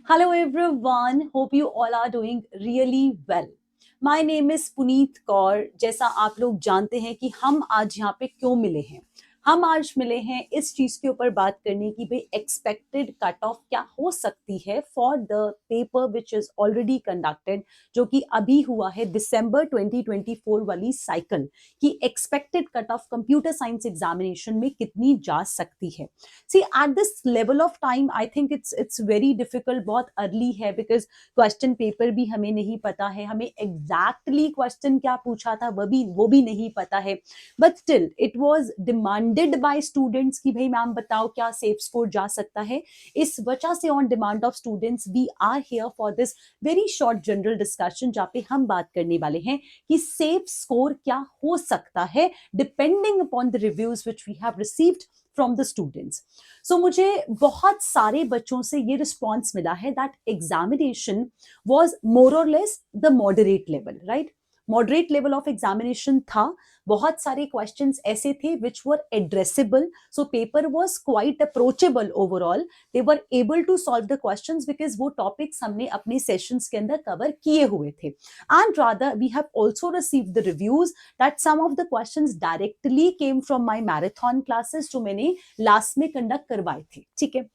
Hello everyone, hope you all are doing really well. My name is Puneet Kaur. जैसा आप लोग जानते हैं कि हम आज यहाँ पे क्यों मिले हैं. हम आज मिले हैं इस चीज के ऊपर बात करने की भाई एक्सपेक्टेड कट ऑफ क्या हो सकती है for the paper which is already conducted, जो कि अभी हुआ है दिसंबर 2024 वाली साइकिल की expected cut off computer science examination में कितनी जा सकती है. See, at this level of time, I think it's very difficult. बहुत अर्ली है बिकॉज क्वेश्चन पेपर भी हमें नहीं पता है, हमें एग्जैक्टली क्वेश्चन क्या पूछा था वो भी नहीं पता है. But still it was demanded by students कि भाई मैम बताओ क्या सेफ स्कोर जा सकता है. इस वजह से on demand of students we are here for this very short general discussion, जहाँ पे हम बात करने वाले हैं कि सेफ स्कोर क्या हो सकता है depending upon the reviews which we have received from the students. So मुझे बहुत सारे बच्चों से ये रिस्पॉन्स मिला है दैट एग्जामिनेशन वॉज मोर और less the moderate level, right. Moderate level of examination था. बहुत सारे क्वेश्चंस ऐसे थे which were addressable, so paper was quite approachable. Overall they were able to solve the questions because वो topics हमने अपने sessions के अंदर कवर किए हुए थे. And rather we have also received the reviews that some of the questions directly came from my marathon classes जो मैंने लास्ट में कंडक्ट करवाए थे. ठीक है.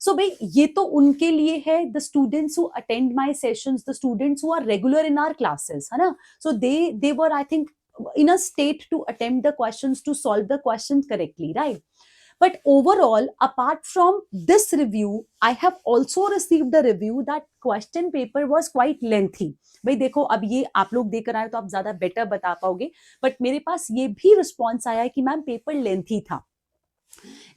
सो भाई ये तो उनके लिए है, the students who attend my sessions, the students who are regular in our classes, है ना. So they were I think in a state to attempt the questions, to solve the questions correctly, right? But overall, apart from this review, I have also received the review that question paper was quite lengthy. भाई देखो, अब ये आप लोग देकर आए तो आप ज्यादा बेटर बता पाओगे, बट मेरे पास ये भी रिस्पॉन्स आया है कि मैम पेपर लेंथी था.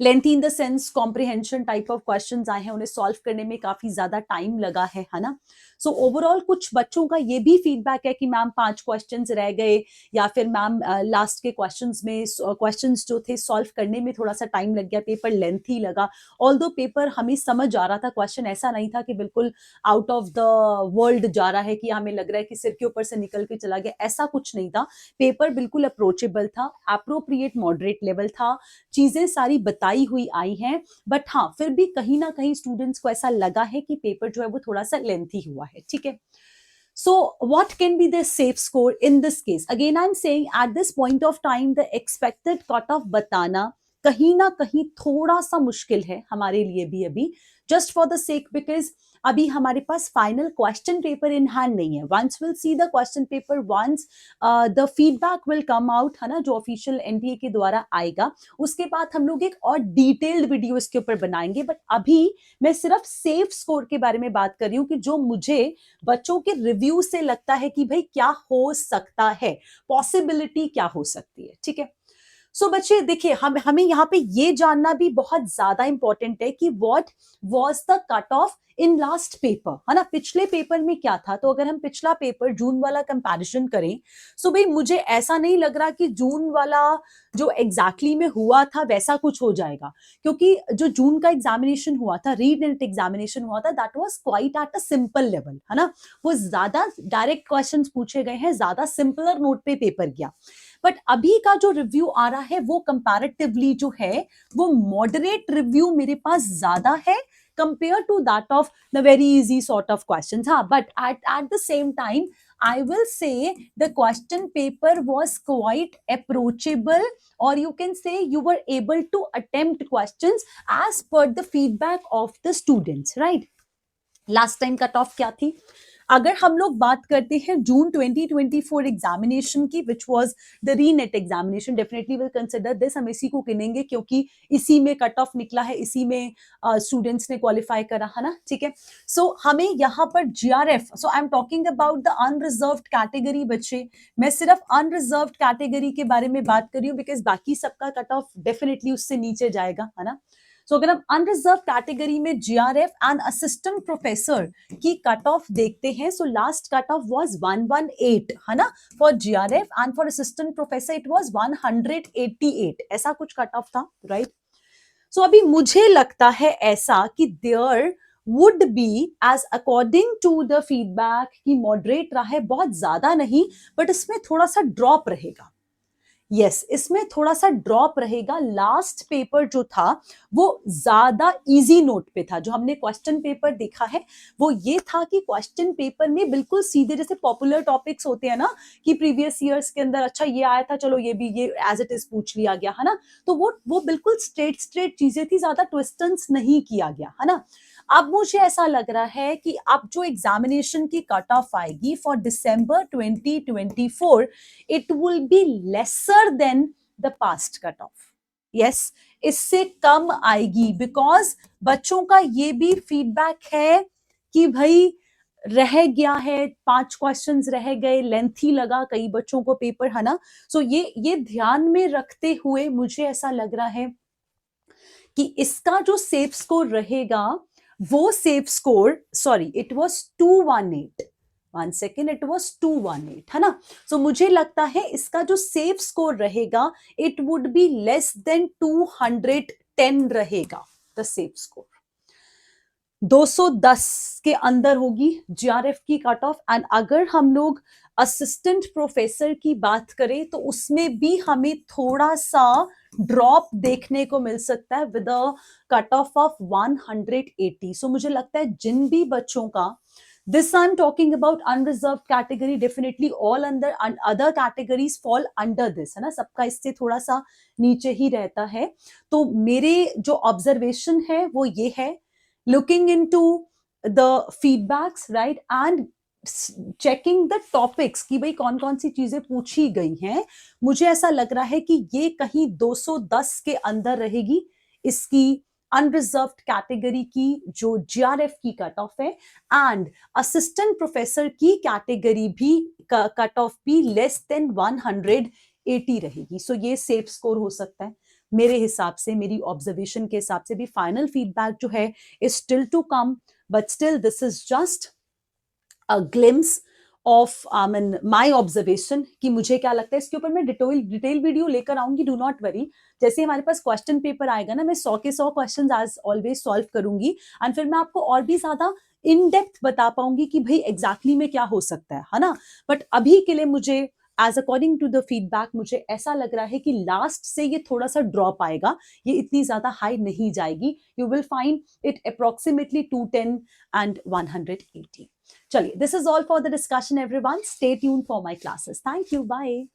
Lengthy in the sense comprehension type of questions आए हैं, उन्हें सॉल्व करने में काफी ज्यादा टाइम लगा है ना. सो ओवरऑल कुछ बच्चों का ये भी फीडबैक है कि मैम 5 क्वेश्चंस रह गए, या फिर मैम लास्ट के क्वेश्चंस में क्वेश्चंस जो थे सॉल्व करने में थोड़ा सा टाइम लग गया, पेपर लेंथी लगा. ऑल्दो पेपर हमें समझ आ रहा था, क्वेश्चन ऐसा नहीं था कि बिल्कुल आउट ऑफ द वर्ल्ड जा रहा है कि हमें लग रहा है कि सिर के ऊपर से निकल के चला गया, ऐसा कुछ नहीं था. पेपर बिल्कुल अप्रोचेबल था, अप्रोप्रिएट मॉडरेट लेवल था, चीजें सारी बताई हुई आई हैं. बट हाँ, फिर भी कहीं ना कहीं स्टूडेंट्स को ऐसा लगा है कि पेपर जो है वो थोड़ा सा लेंथी हुआ है. ठीक है. So what can be the safe score in this case? Again, I'm saying at this point of time, the expected cutoff बताना कहीं ना कहीं थोड़ा सा मुश्किल है हमारे लिए भी अभी, just for the sake because अभी हमारे पास final question paper in hand नहीं है. Once will see the question paper, once the feedback will come out, है ना, जो ऑफिशियल एनटीए के द्वारा आएगा, उसके बाद हम लोग एक और डिटेल्ड वीडियो इसके ऊपर बनाएंगे. बट अभी मैं सिर्फ सेफ स्कोर के बारे में बात कर रही हूँ कि जो मुझे बच्चों के रिव्यू से लगता है कि भाई क्या हो सकता है, पॉसिबिलिटी क्या हो सकती है. ठीक है. सो बच्चे देखिए, हमें यहाँ पे ये जानना भी बहुत ज्यादा इंपॉर्टेंट है कि what was the cut off in last paper, है ना. पिछले पेपर में क्या था, तो अगर हम पिछला पेपर जून वाला कंपैरिजन करें, सो भाई मुझे ऐसा नहीं लग रहा कि जून वाला जो एग्जैक्टली में हुआ था वैसा कुछ हो जाएगा, क्योंकि जो जून का एग्जामिनेशन हुआ था, रीड एंड एग्जामिनेशन हुआ था, that was quite at a simple level, है ना. वो ज्यादा डायरेक्ट क्वेश्चंस पूछे गए हैं, ज्यादा सिंपलर नोट पे पेपर गया. बट अभी का जो रिव्यू आ रहा है वो कंपैरेटिवली जो है वो मॉडरेट रिव्यू मेरे पास ज्यादा है compare to that of the very easy sort of questions. हाँ, but at the same time I will say the question paper was quite approachable, or you can say you were able to attempt questions as per the feedback of the students, right? Last time cut off क्या थी? अगर हम लोग बात करते हैं जून 2024 examination की, which was the re NET examination, definitely will consider this, हम इसी को गिनेंगे क्योंकि इसी में कट ऑफ निकला है, इसी में स्टूडेंट्स ने क्वालिफाई करा, है ना. ठीक है. सो हमें यहाँ पर GRF, so I am talking about the unreserved category. बच्चे, मैं सिर्फ अनरिजर्व्ड कैटेगरी के बारे में बात कर रही हूँ बिकॉज बाकी सबका कट ऑफ डेफिनेटली उससे नीचे जाएगा, है ना. सो अगर हम अनरिजर्व कैटेगरी में जीआरएफ एंड असिस्टेंट प्रोफेसर की कट ऑफ देखते हैं, so last cut off was 118, है ना, for GRF, and for assistant professor it was 188, ऐसा कुछ कट ऑफ था, राइट. सो अभी मुझे लगता है ऐसा कि there would be, as according to the feedback, कि मॉडरेट रहा है, बहुत ज्यादा नहीं, बट इसमें थोड़ा सा ड्रॉप रहेगा. यस इसमें थोड़ा सा ड्रॉप रहेगा। लास्ट पेपर जो था वो ज्यादा इजी नोट पे था। जो हमने क्वेश्चन पेपर देखा है वो ये था कि क्वेश्चन पेपर में बिल्कुल सीधे, जैसे पॉपुलर टॉपिक्स होते हैं ना कि प्रीवियस ईयर्स के अंदर अच्छा ये आया था, चलो ये भी ये एज इट इज पूछ लिया गया है ना, तो वो बिल्कुल स्ट्रेट स्ट्रेट चीजें थी, ज्यादा ट्विस्टन्स नहीं किया गया है ना। अब मुझे ऐसा लग रहा है कि अब जो एग्जामिनेशन की कट ऑफ आएगी for December 2024, it will be lesser than the past cutoff. Yes, इससे कम आएगी बिकॉज बच्चों का ये भी फीडबैक है कि भाई रह गया है, 5 क्वेश्चंस रह गए, लेंथी लगा कई बच्चों को पेपर, है ना। सो ये ध्यान में रखते हुए मुझे ऐसा लग रहा है कि इसका जो सेफ स्कोर रहेगा वो safe score, sorry it was 218, 1 second, it was 218, है ना। सो मुझे लगता है इसका जो सेफ स्कोर रहेगा it would be less than 210 रहेगा द सेफ स्कोर। 210 के अंदर होगी जीआरएफ की कट ऑफ। एंड अगर हम लोग असिस्टेंट प्रोफेसर की बात करें तो उसमें भी हमें थोड़ा सा ड्रॉप देखने को मिल सकता है विद अ कट ऑफ 180। सो मुझे लगता है जिन भी बच्चों का, this I'm talking about unreserved category, definitely all under and other categories fall under this, है ना, सबका इससे थोड़ा सा नीचे ही रहता है। तो मेरे जो ऑब्जर्वेशन है वो ये है, looking into the feedbacks, right, and checking the topics कि भाई कौन कौन सी चीजें पूछी गई हैं, मुझे ऐसा लग रहा है कि ये कहीं 210 के अंदर रहेगी इसकी अनरिजर्व्ड कैटेगरी की जो जीआरएफ की कट ऑफ है। एंड असिस्टेंट प्रोफेसर की कैटेगरी भी कट ऑफ भी लेस देन 180 रहेगी। सो ये सेफ स्कोर हो सकता है मेरे हिसाब से, मेरी ऑब्जर्वेशन के हिसाब से भी। फाइनल फीडबैक जो है is still to come, but still this is just a glimpse of my observation कि मुझे क्या लगता है। इसके ऊपर मैं डिटेल वीडियो लेकर आऊंगी, डू नॉट वरी। जैसे हमारे पास क्वेश्चन पेपर आएगा ना, मैं 100 के 100 क्वेश्चन एज ऑलवेज सॉल्व करूंगी एंड फिर मैं आपको और भी ज्यादा इन डेप्थ बता पाऊंगी कि भाई एग्जैक्टली में क्या हो सकता है ना। बट अभी के लिए मुझे as according to the feedback मुझे ऐसा लग रहा है कि लास्ट से ये थोड़ा सा ड्रॉप आएगा, ये इतनी ज्यादा हाई नहीं जाएगी। You will find it approximately 210 and 180। चलिए, this is all for the discussion everyone. Stay tuned for my classes. Thank you, bye.